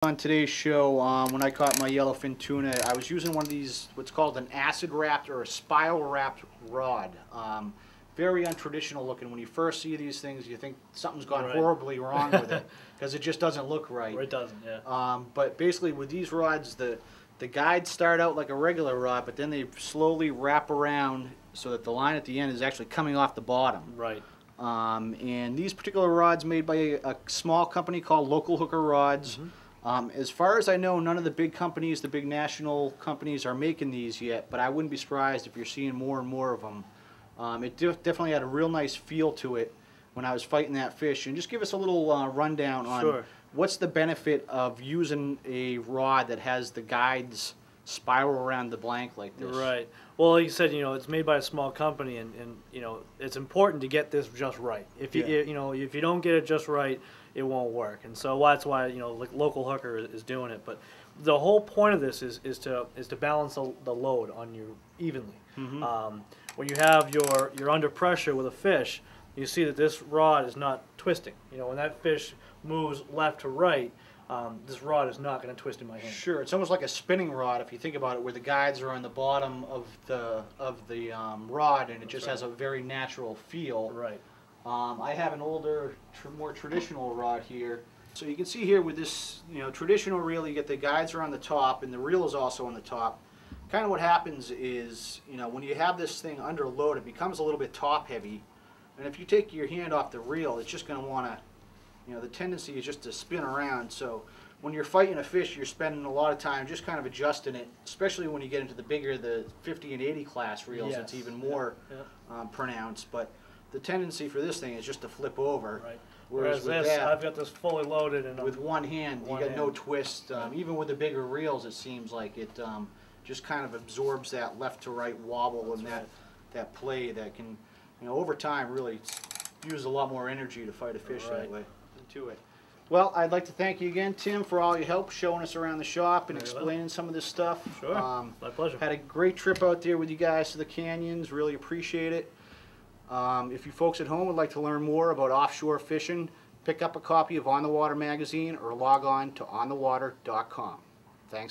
On today's show, when I caught my yellowfin tuna, I was using one of these, what's called an acid wrapped or a spiral wrapped rod. Very untraditional looking. When you first see these things, you think something's gone horribly wrong with it because it just doesn't look right. It doesn't, yeah. But basically, with these rods, the guides start out like a regular rod, but then they slowly wrap around so that the line at the end is actually coming off the bottom. Right. And these particular rods made by a small company called Local Hooker Rods. As far as I know, none of the big companies, the big national companies, are making these yet, but I wouldn't be surprised if you're seeing more and more of them. It definitely had a real nice feel to it when I was fighting that fish. And just give us a little rundown on what's the benefit of using a rod that has the guides spiral around the blank like this. Right. Well, like you said, it's made by a small company, and it's important to get this just right. If you if you don't get it just right, it won't work. And so that's why like Local Hooker is doing it. But the whole point of this is to balance the load on you evenly. When you have you're under pressure with a fish, you see that this rod is not twisting. When that fish moves left to right, this rod is not going to twist in my hand. Sure, it's almost like a spinning rod if you think about it, where the guides are on the bottom of the rod, and it just has a very natural feel. Right. I have an older, more traditional rod here. So you can see here with this, traditional reel, you get the guides are on the top, and the reel is also on the top. Kind of what happens is, when you have this thing under load, it becomes a little bit top heavy, and if you take your hand off the reel, it's just going to want to. The tendency is just to spin around. So when you're fighting a fish, you're spending a lot of time just kind of adjusting it, especially when you get into the bigger, the 50 and 80 class reels. It's even more pronounced. But the tendency for this thing is just to flip over. Right. Whereas with this, that, I've got this fully loaded, and with one hand, you got no twist. Even with the bigger reels, it seems like it just kind of absorbs that left to right wobble and that play that can, over time, really use a lot more energy to fight a fish that way. To it. Well, I'd like to thank you again, Tim, for all your help showing us around the shop and explaining some of this stuff. Sure, my pleasure. Had a great trip out there with you guys to the canyons. Really appreciate it. If you folks at home would like to learn more about offshore fishing, pick up a copy of On the Water magazine or log on to onthewater.com. Thanks.